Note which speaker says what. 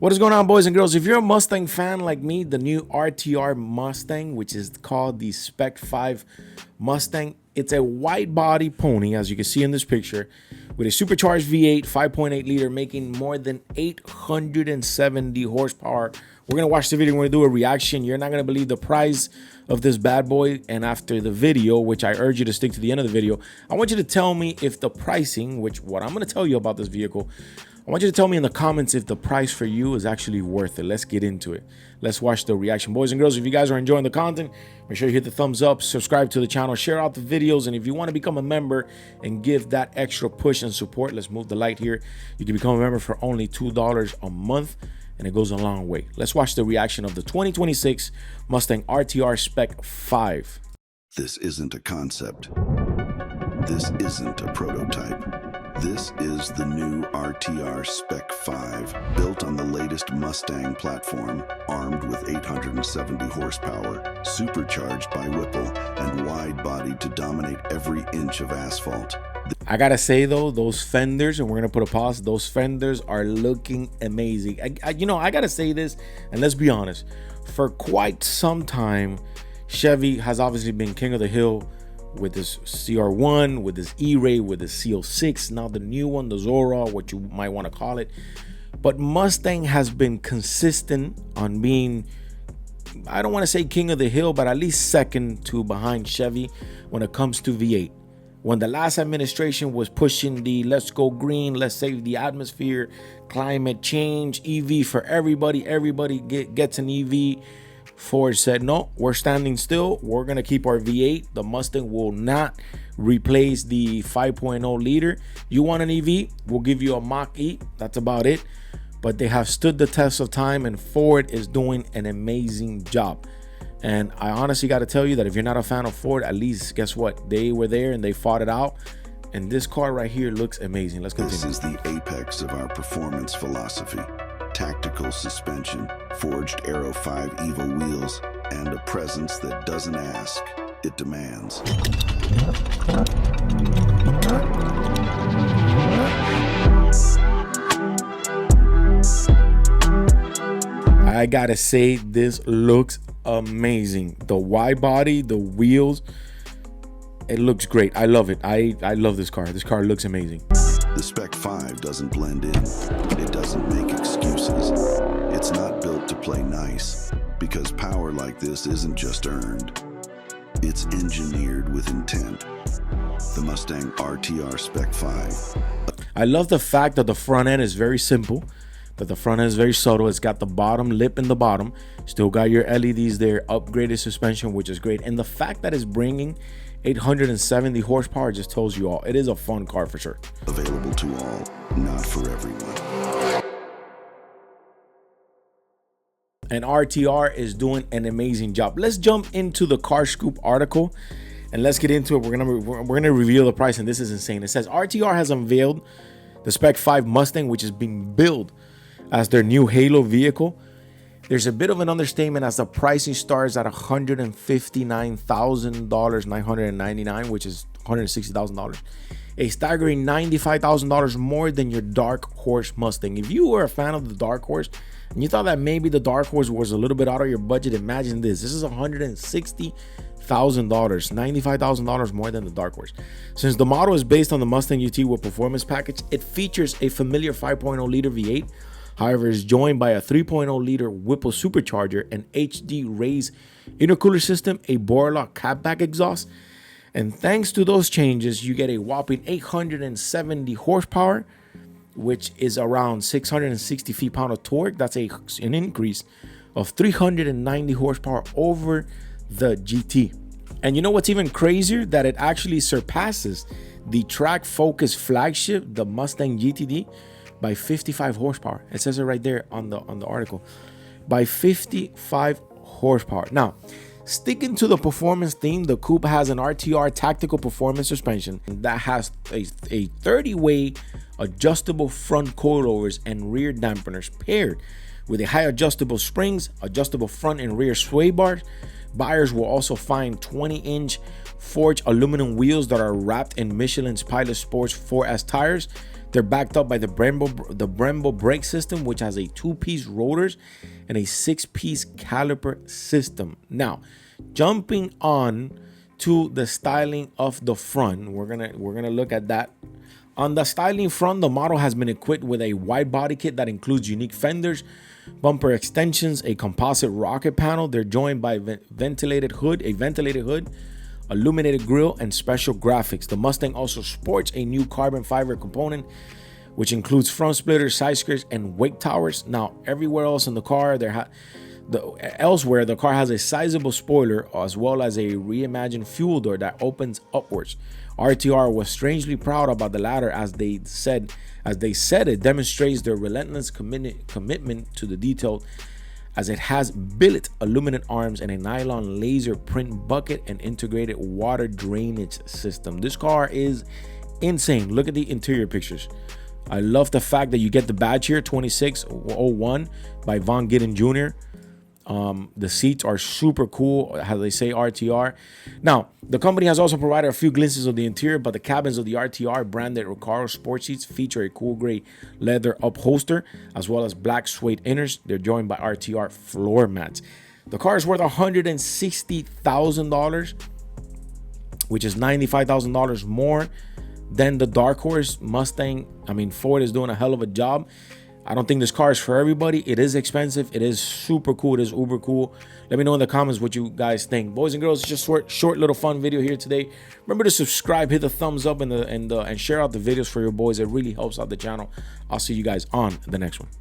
Speaker 1: What is going on, boys and girls? If you're a Mustang fan like me, the new RTR Mustang, which is called the Spec 5 Mustang, it's a wide body pony, as you can see in this picture, with a supercharged V8, 5.8 liter, making more than 870 horsepower. We're going to watch the video. We're going to do a reaction. You're not going to believe the price of this bad boy. And after the video, which I urge you to stick to the end of the video, I want you to tell me if the pricing, which what I'm going to tell you about this vehicle, I want you to tell me in the comments if the price for you is actually worth it. Let's get into it. Let's watch the reaction. Boys and girls, if you guys are enjoying the content, make sure you hit the thumbs up, subscribe to the channel, share out the videos, and if you want to become a member and give that extra push and support, let's move the light here. You can become a member for only $2 a month, and it goes a long way. Let's watch the reaction of the 2026 Mustang RTR Spec 5.
Speaker 2: This isn't a concept. This isn't a prototype. This is the new RTR Spec 5, built on the latest Mustang platform, armed with 870 horsepower, supercharged by Whipple, and wide-bodied to dominate every inch of asphalt.
Speaker 1: I gotta say though, those fenders, and we're gonna put a pause, those fenders are looking amazing. I gotta say this, and let's be honest, for quite some time, Chevy has obviously been king of the hill with this CR1, with this E-Ray, with the CO6, now the new one, the Zora, what you might want to call it. But Mustang has been consistent on being, I don't want to say king of the hill, but at least second to behind Chevy when it comes to V8. When the last administration was pushing the let's go green, let's save the atmosphere, climate change, EV for everybody, gets an EV, Ford said, no, we're standing still. We're going to keep our V8. The Mustang will not replace the 5.0 liter. You want an EV? We'll give you a Mach-E. That's about it. But they have stood the test of time, and Ford is doing an amazing job. And I honestly got to tell you that if you're not a fan of Ford, at least guess what? They were there and they fought it out. And this car right here looks amazing. Let's continue.
Speaker 2: This is the apex of our performance philosophy. Tactical suspension, forged Aero 5 EVO wheels, and a presence that doesn't ask, it demands.
Speaker 1: I gotta say, this looks amazing. The wide body, the wheels, it looks great. I love it. I love this car. This car looks amazing.
Speaker 2: The Spec 5 doesn't blend in. It doesn't make excuses. It's not built to play nice, because power like this isn't just earned. It's engineered with intent. The Mustang RTR Spec 5.
Speaker 1: I love the fact that the front end is very simple, but the front end is very subtle. It's got the bottom lip in the bottom. Still got your LEDs there, upgraded suspension, which is great. And the fact that it's bringing 870 horsepower just tells you all. It is a fun car for sure.
Speaker 2: Available to all, not for everyone.
Speaker 1: And RTR is doing an amazing job. Let's jump into the Car Scoop article and let's get into it. We're gonna reveal the price, and this is insane. It says RTR has unveiled the Spec 5 Mustang, which is being billed as their new Halo vehicle. There's a bit of an understatement as the pricing starts at $159,999, which is $160,000. A staggering $95,000 more than your Dark Horse Mustang. If you were a fan of the Dark Horse and you thought that maybe the Dark Horse was a little bit out of your budget, imagine this. This is $160,000, $95,000 more than the Dark Horse. Since the model is based on the Mustang UT with performance package, it features a familiar 5.0 liter V8. However, it's joined by a 3.0 liter Whipple supercharger, an HD raised intercooler system, a Borlock catback exhaust. And thanks to those changes, you get a whopping 870 horsepower, which is around 660 feet-pound of torque. That's an increase of 390 horsepower over the GT. And you know what's even crazier? That it actually surpasses the track focus flagship, the Mustang GTD, by 55 horsepower. It says it right there on the article, by 55 horsepower. Now, sticking to the performance theme, the coupe has an RTR tactical performance suspension that has a 30-way adjustable front coilovers and rear dampeners, paired with a high adjustable springs, adjustable front and rear sway bars. Buyers will also find 20-inch forged aluminum wheels that are wrapped in Michelin's Pilot Sports 4S tires. They're backed up by the Brembo brake system, which has a 2-piece rotors and a 6-piece caliper system. Now, jumping on to the styling of the front, we're gonna look at that. On the styling front, the model has been equipped with a wide body kit that includes unique fenders, bumper extensions, a composite rocket panel. They're joined by a ventilated hood, illuminated grille, and special graphics. The Mustang also sports a new carbon fiber component, which includes front splitters, side skirts, and wake towers. Now, everywhere else in the car, elsewhere, the car has a sizable spoiler as well as a reimagined fuel door that opens upwards. RTR was strangely proud about the latter, as they said it demonstrates their relentless commitment to the detail, as it has billet aluminum arms and a nylon laser print bucket and integrated water drainage system. This car is insane. Look at the interior pictures. I love the fact that you get the badge here, 2601 by Von Giddens Jr. The seats are super cool, how they say RTR. Now, the company has also provided a few glimpses of the interior, but the cabins of the RTR branded Recaro sport seats feature a cool gray leather upholster as well as black suede inners. They're joined by RTR floor mats. The car is worth $160,000, which is $95,000 more than the dark horse Mustang. I mean, Ford is doing a hell of a job. I don't think this car is for everybody. It is expensive. It is super cool. It is uber cool. Let me know in the comments what you guys think. Boys and girls, it's just short little fun video here today. Remember to subscribe, hit the thumbs up, and share out the videos for your boys. It really helps out the channel. I'll see you guys on the next one.